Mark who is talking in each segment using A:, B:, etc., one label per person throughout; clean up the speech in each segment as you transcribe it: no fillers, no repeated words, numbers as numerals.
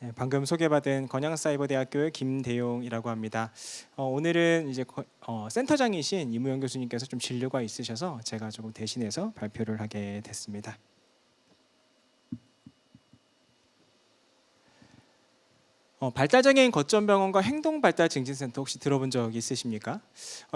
A: 네, 방금 소개받은 건양사이버대학교의 김대용이라고 합니다. 오늘은 이제 센터장이신 이무영 교수님께서 좀 진료가 있으셔서 제가 조금 대신해서 발표를 하게 됐습니다. 발달장애인 거점병원과 행동발달증진센터 혹시 들어본 적 있으십니까?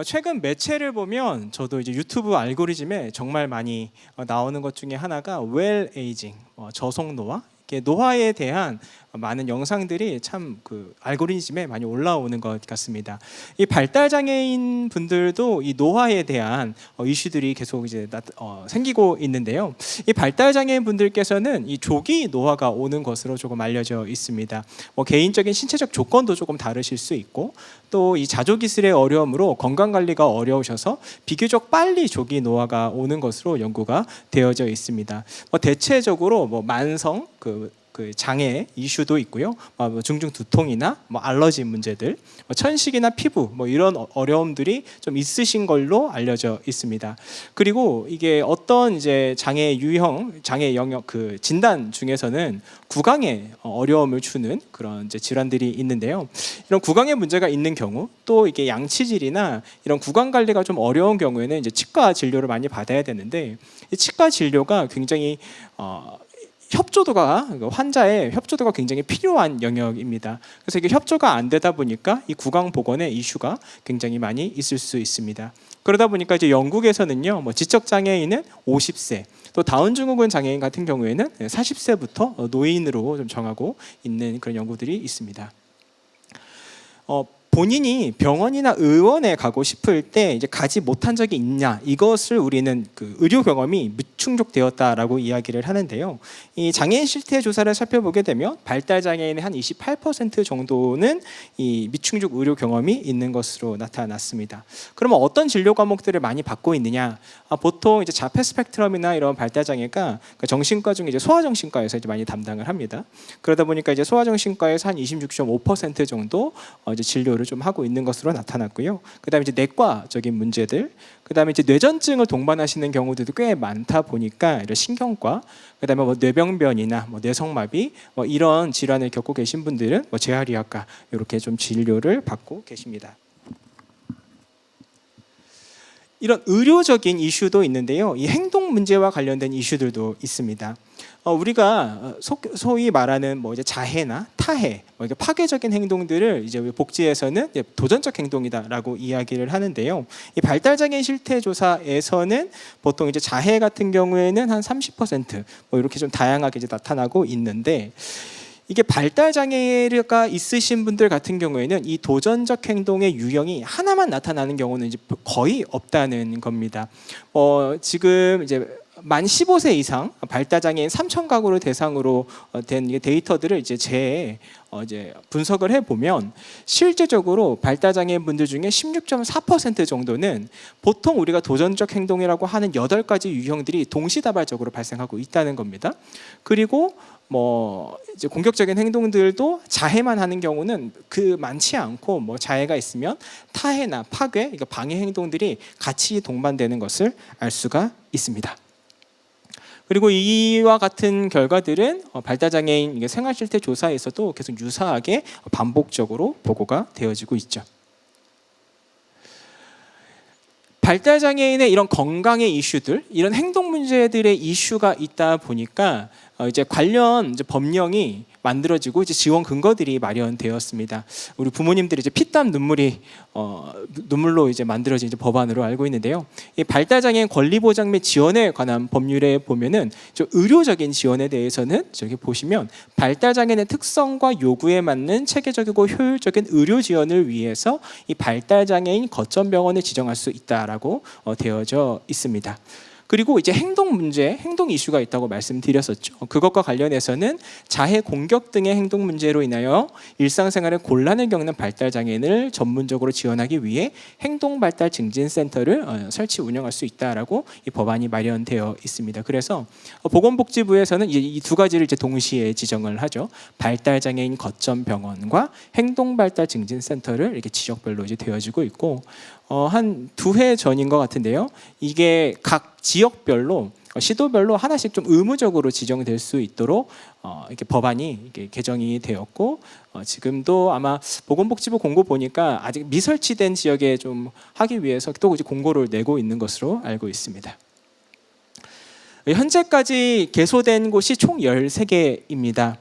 A: 최근 매체를 보면 저도 이제 유튜브 알고리즘에 정말 많이 나오는 것 중에 하나가 웰 에이징, 저속노화, 노화에 대한 많은 영상들이 참 그 알고리즘에 많이 올라오는 것 같습니다. 이 발달장애인 분들도 이 노화에 대한 이슈들이 계속 이제 생기고 있는데요. 이 발달장애인 분들께서는 이 조기 노화가 오는 것으로 조금 알려져 있습니다. 개인적인 신체적 조건도 조금 다르실 수 있고, 또 이 자조기술의 어려움으로 건강 관리가 어려우셔서 비교적 빨리 조기 노화가 오는 것으로 연구가 되어져 있습니다. 대체적으로 만성 그 장애 이슈도 있고요. 중증 두통이나 알러지 문제들, 천식이나 피부 이런 어려움들이 좀 있으신 걸로 알려져 있습니다. 그리고 이게 어떤 이제 장애 유형, 장애 영역 그 진단 중에서는 구강에 어려움을 주는 그런 이제 질환들이 있는데요. 이런 구강에 문제가 있는 경우, 또 이게 양치질이나 이런 구강 관리가 좀 어려운 경우에는 이제 치과 진료를 많이 받아야 되는데, 이 치과 진료가 굉장히 환자의 협조도가 굉장히 필요한 영역입니다. 그래서 이게 협조가 안 되다 보니까 이 구강 보건의 이슈가 굉장히 많이 있을 수 있습니다. 그러다 보니까 이제 영국에서는요, 지적 장애인은 50세, 또 다운 증후군 장애인 같은 경우에는 40세부터 노인으로 좀 정하고 있는 그런 연구들이 있습니다. 본인이 병원이나 의원에 가고 싶을 때 이제 가지 못한 적이 있냐, 이것을 우리는 그 의료 경험이 미충족되었다라고 이야기를 하는데요. 이 장애인 실태 조사를 살펴보게 되면 발달 장애인의 한 28% 정도는 이 미충족 의료 경험이 있는 것으로 나타났습니다. 그러면 어떤 진료 과목들을 많이 받고 있느냐? 보통 이제 자폐 스펙트럼이나 이런 발달 장애가 정신과 중에 이제 소아정신과에서 이제 많이 담당을 합니다. 그러다 보니까 이제 소아정신과에서 한 26.5% 정도 이제 진료를 좀 하고 있는 것으로 나타났고요. 그다음에 이제 내과적인 문제들, 그다음에 이제 뇌전증을 동반하시는 경우들도 꽤 많다 보니까 이런 신경과, 그다음에 뇌병변이나 뇌성마비 이런 질환을 겪고 계신 분들은 재활의학과 이렇게 좀 진료를 받고 계십니다. 이런 의료적인 이슈도 있는데요. 이 행동 문제와 관련된 이슈들도 있습니다. 우리가 소위 말하는 이제 자해나 타해, 이게 파괴적인 행동들을 이제 복지에서는 이제 도전적 행동이다라고 이야기를 하는데요. 이 발달장애인 실태조사에서는 보통 이제 자해 같은 경우에는 한 30% 이렇게 좀 다양하게 이제 나타나고 있는데, 이게 발달 장애가 있으신 분들 같은 경우에는 이 도전적 행동의 유형이 하나만 나타나는 경우는 이제 거의 없다는 겁니다. 지금 이제 만 15세 이상 발달 장애인 3,000가구를 대상으로 된 데이터들을 이제 분석을 해 보면, 실제적으로 발달 장애인 분들 중에 16.4% 정도는 보통 우리가 도전적 행동이라고 하는 8가지 유형들이 동시다발적으로 발생하고 있다는 겁니다. 그리고 이제 공격적인 행동들도 자해만 하는 경우는 많지 않고, 자해가 있으면 타해나 파괴, 그러니까 방해 행동들이 같이 동반되는 것을 알 수가 있습니다. 그리고 이와 같은 결과들은 발달장애인 생활실태 조사에서도 계속 유사하게 반복적으로 보고가 되어지고 있죠. 발달장애인의 이런 건강의 이슈들, 이런 행동 문제들의 이슈가 있다 보니까 이제 관련 법령이 만들어지고 이제 지원 근거들이 마련되었습니다. 우리 부모님들이 이제 피땀 눈물로 이제 만들어진 이제 법안으로 알고 있는데요. 이 발달장애인 권리 보장 및 지원에 관한 법률에 보면은 의료적인 지원에 대해서는 저기 보시면 발달장애인의 특성과 요구에 맞는 체계적이고 효율적인 의료 지원을 위해서 이 발달장애인 거점병원을 지정할 수 있다라고 되어져 있습니다. 그리고 이제 행동 문제, 행동 이슈가 있다고 말씀드렸었죠. 그것과 관련해서는 자해, 공격 등의 행동 문제로 인하여 일상생활에 곤란을 겪는 발달장애인을 전문적으로 지원하기 위해 행동발달증진센터를 설치 운영할 수 있다라고 이 법안이 마련되어 있습니다. 그래서 보건복지부에서는 이 두 가지를 이제 동시에 지정을 하죠. 발달장애인 거점병원과 행동발달증진센터를 이렇게 지역별로 이제 되어지고 있고, 한 2해 전인 것 같은데요. 이게 각 지역별로 시도별로 하나씩 좀 의무적으로 지정될 수 있도록 이렇게 법안이 이렇게 개정이 되었고 지금도 아마 보건복지부 공고 보니까 아직 미설치된 지역에 좀 하기 위해서 또 이제 공고를 내고 있는 것으로 알고 있습니다. 현재까지 개소된 곳이 총 13개입니다.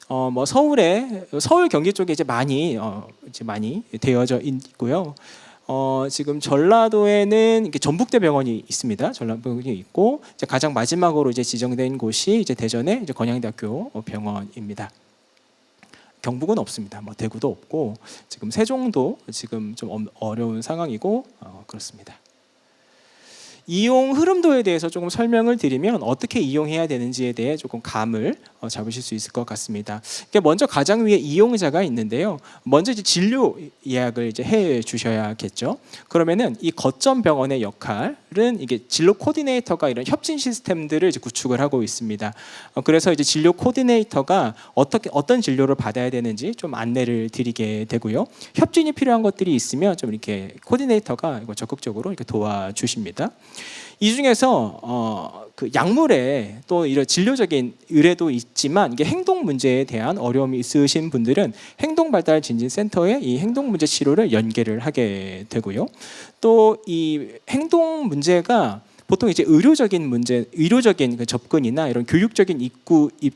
A: 뭐 서울 경기 쪽에 이제 많이 되어져 있고요. 지금 전라도에는 이렇게 전북대병원이 있습니다. 전라도에 있고 이제 가장 마지막으로 이제 지정된 곳이 이제 대전의 이제 건양대학교 병원입니다. 경북은 없습니다. 뭐 대구도 없고 지금 세종도 지금 좀 어려운 상황이고 그렇습니다. 이용 흐름도에 대해서 조금 설명을 드리면 어떻게 이용해야 되는지에 대해 조금 감을 잡으실 수 있을 것 같습니다. 먼저 가장 위에 이용자가 있는데요. 먼저 이제 진료 예약을 이제 해 주셔야겠죠. 그러면은 이 거점 병원의 역할은 이게 진료 코디네이터가 이런 협진 시스템들을 이제 구축을 하고 있습니다. 그래서 이제 진료 코디네이터가 어떤 진료를 받아야 되는지 좀 안내를 드리게 되고요. 협진이 필요한 것들이 있으면 좀 이렇게 코디네이터가 이거 적극적으로 이렇게 도와주십니다. 이 중에서 그 약물에 또 이런 진료적인 의뢰도 있지만 이게 행동 문제에 대한 어려움이 있으신 분들은 행동발달진진센터에 이 행동 문제 치료를 연계를 하게 되고요. 또 이 행동 문제가 보통 이제 의료적인 그 접근이나 이런 교육적인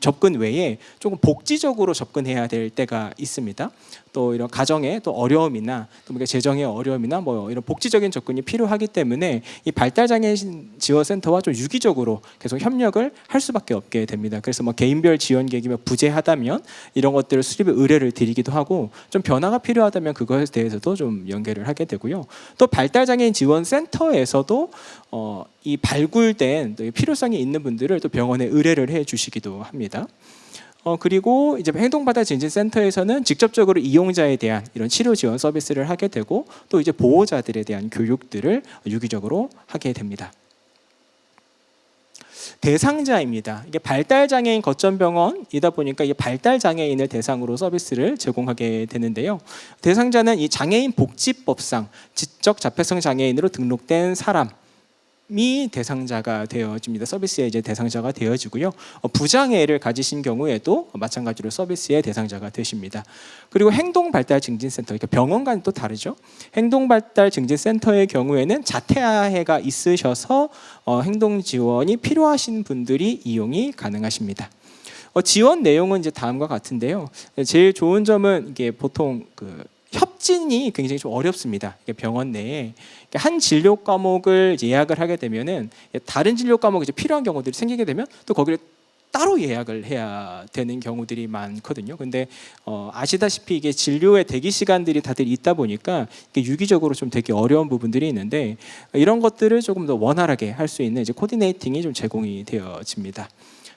A: 접근 외에 조금 복지적으로 접근해야 될 때가 있습니다. 또 이런 가정의 또 어려움이나 또 재정의 어려움이나 뭐 이런 복지적인 접근이 필요하기 때문에 이 발달장애인 지원센터와 좀 유기적으로 계속 협력을 할 수밖에 없게 됩니다. 그래서 뭐 개인별 지원 계획이 부재하다면 이런 것들을 수립의 의뢰를 드리기도 하고 좀 변화가 필요하다면 그것에 대해서도 좀 연계를 하게 되고요. 또 발달장애인 지원센터에서도 이 발굴된 필요성이 있는 분들을 또 병원에 의뢰를 해주시기도 합니다. 그리고 이제 행동발달진진센터에서는 직접적으로 이용자에 대한 이런 치료 지원 서비스를 하게 되고 또 이제 보호자들에 대한 교육들을 유기적으로 하게 됩니다. 대상자입니다. 이게 발달장애인 거점병원이다 보니까 이 발달장애인을 대상으로 서비스를 제공하게 되는데요. 대상자는 이 장애인 복지법상 지적 자폐성 장애인으로 등록된 사람이 대상자가 되어집니다. 서비스의 이제 대상자가 되어지고요. 부장애를 가지신 경우에도 마찬가지로 서비스의 대상자가 되십니다. 그리고 행동발달증진센터, 그러니까 병원과는 또 다르죠. 행동발달증진센터의 경우에는 자퇴아해가 있으셔서 행동 지원이 필요하신 분들이 이용이 가능하십니다. 지원 내용은 이제 다음과 같은데요. 제일 좋은 점은 이게 보통 협진이 굉장히 좀 어렵습니다. 병원 내에 한 진료 과목을 예약을 하게 되면은 다른 진료 과목이 이제 필요한 경우들이 생기게 되면 또 거기를 따로 예약을 해야 되는 경우들이 많거든요. 근데 아시다시피 이게 진료의 대기 시간들이 다들 있다 보니까 이게 유기적으로 좀 되게 어려운 부분들이 있는데 이런 것들을 조금 더 원활하게 할 수 있는 이제 코디네이팅이 좀 제공이 되어집니다.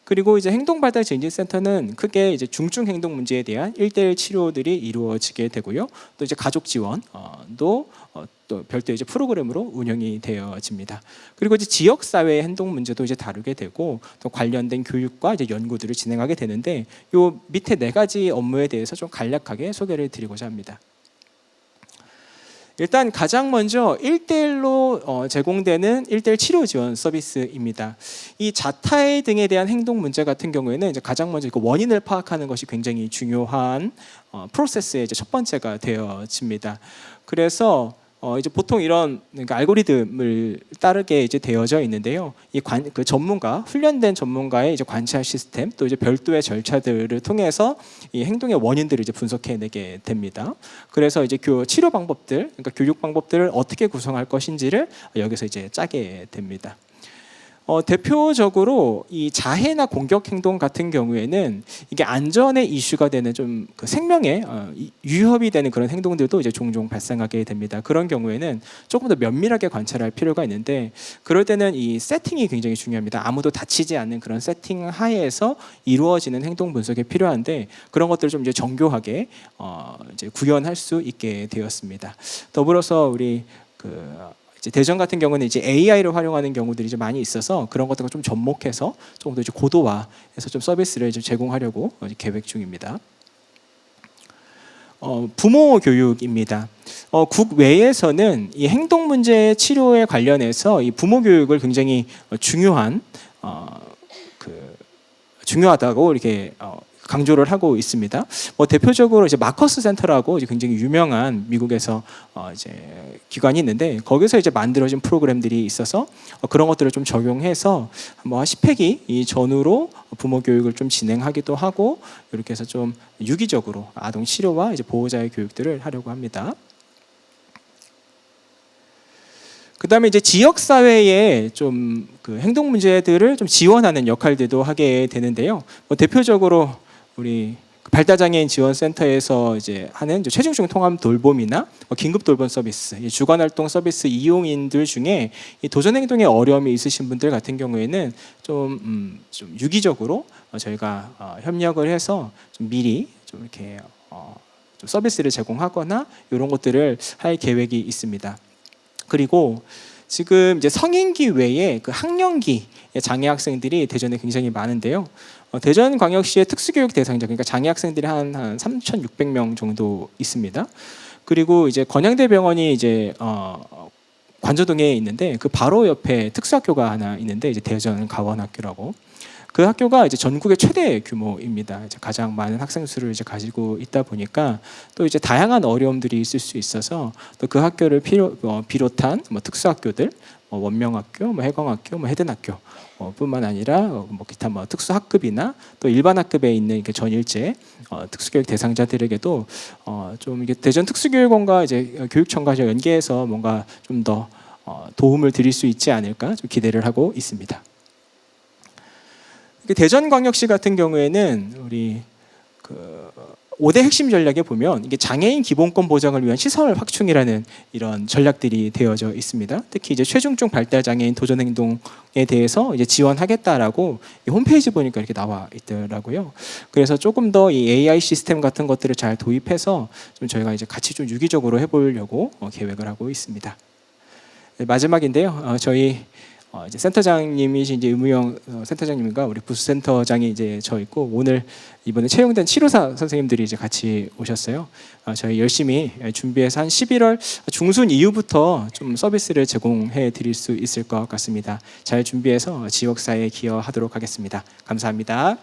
A: 그리고 이제 행동발달진진센터는 크게 이제 중증 행동 문제에 대한 1:1 치료들이 이루어지게 되고요. 또 이제 가족 지원도 또 별도의 이제 프로그램으로 운영이 되어집니다. 그리고 이제 지역 사회의 행동 문제도 이제 다루게 되고 또 관련된 교육과 이제 연구들을 진행하게 되는데 요 밑에 4가지 업무에 대해서 좀 간략하게 소개를 드리고자 합니다. 일단 가장 먼저 1:1로 제공되는 1:1 치료 지원 서비스입니다. 이 자타해 등에 대한 행동 문제 같은 경우에는 이제 가장 먼저 그 원인을 파악하는 것이 굉장히 중요한 프로세스의 이제 첫 번째가 되어집니다. 그래서 이제 보통 이런 그러니까 알고리즘을 따르게 이제 되어져 있는데요. 그 전문가, 훈련된 전문가의 이제 관찰 시스템, 또 이제 별도의 절차들을 통해서 이 행동의 원인들을 이제 분석해내게 됩니다. 그래서 이제 치료 방법들, 그러니까 교육 방법들을 어떻게 구성할 것인지를 여기서 이제 짜게 됩니다. 대표적으로 이 자해나 공격 행동 같은 경우에는 이게 안전의 이슈가 되는 좀 그 생명에 위협이 되는 그런 행동들도 이제 종종 발생하게 됩니다. 그런 경우에는 조금 더 면밀하게 관찰할 필요가 있는데 그럴 때는 이 세팅이 굉장히 중요합니다. 아무도 다치지 않는 그런 세팅 하에서 이루어지는 행동 분석이 필요한데 그런 것들을 좀 이제 정교하게 이제 구현할 수 있게 되었습니다. 더불어서 우리 대전 같은 경우는 이제 AI를 활용하는 경우들이 좀 많이 있어서 그런 것들과 좀 접목해서 조금 더 이제 고도화해서 좀 서비스를 좀 제공하려고 계획 중입니다. 부모 교육입니다. 국외에서는 이 행동 문제 치료에 관련해서 이 부모 교육을 굉장히 중요한 중요하다고 이렇게 강조를 하고 있습니다. 뭐 대표적으로 이제 마커스 센터라고 이제 굉장히 유명한 미국에서 이제 기관이 있는데 거기서 이제 만들어진 프로그램들이 있어서 그런 것들을 좀 적용해서 뭐 10회기 이 전후로 부모 교육을 좀 진행하기도 하고 이렇게 해서 좀 유기적으로 아동 치료와 이제 보호자의 교육들을 하려고 합니다. 그다음에 이제 지역 사회에 좀 그 행동 문제들을 좀 지원하는 역할들도 하게 되는데요. 뭐 대표적으로 우리 발달장애인 지원센터에서 이제 하는 이제 체중증 통합 돌봄이나 긴급 돌봄 서비스, 주간 활동 서비스 이용인들 중에 이 도전 행동에 어려움이 있으신 분들 같은 경우에는 좀 유기적으로 저희가 협력을 해서 좀 미리 좀 이렇게 좀 서비스를 제공하거나 이런 것들을 할 계획이 있습니다. 그리고 지금 이제 성인기 외에 그 학령기 장애 학생들이 대전에 굉장히 많은데요. 대전광역시의 특수교육 대상자, 그러니까 장애 학생들이 한 3,600명 정도 있습니다. 그리고 이제 건양대병원이 이제 관저동에 있는데 그 바로 옆에 특수학교가 하나 있는데 이제 대전 가원학교라고. 그 학교가 이제 전국의 최대 규모입니다. 이제 가장 많은 학생 수를 이제 가지고 있다 보니까 또 이제 다양한 어려움들이 있을 수 있어서 또 그 학교를 비롯한 뭐 특수학교들, 뭐 원명학교, 뭐 해광학교, 뭐 해든학교 뿐만 아니라 뭐 기타 뭐 특수학급이나 또 일반 학급에 있는 이렇게 전일제 특수교육 대상자들에게도 좀 이게 대전 특수교육원과 이제 교육청과 연계해서 뭔가 좀 더 도움을 드릴 수 있지 않을까 좀 기대를 하고 있습니다. 대전광역시 같은 경우에는 우리 그 5대 핵심 전략에 보면 이게 장애인 기본권 보장을 위한 시설 확충이라는 이런 전략들이 되어져 있습니다. 특히 이제 최중증 발달 장애인 도전 행동에 대해서 이제 지원하겠다라고 이 홈페이지 보니까 이렇게 나와 있더라고요. 그래서 조금 더 이 AI 시스템 같은 것들을 잘 도입해서 좀 저희가 이제 같이 좀 유기적으로 해보려고 계획을 하고 있습니다. 네, 마지막인데요. 저희 이제 센터장님이신 이제 의무영 센터장님과 우리 부수센터장이 이제 저 있고 오늘 이번에 채용된 치료사 선생님들이 이제 같이 오셨어요. 저희 열심히 준비해서 한 11월 중순 이후부터 좀 서비스를 제공해 드릴 수 있을 것 같습니다. 잘 준비해서 지역사회에 기여하도록 하겠습니다. 감사합니다.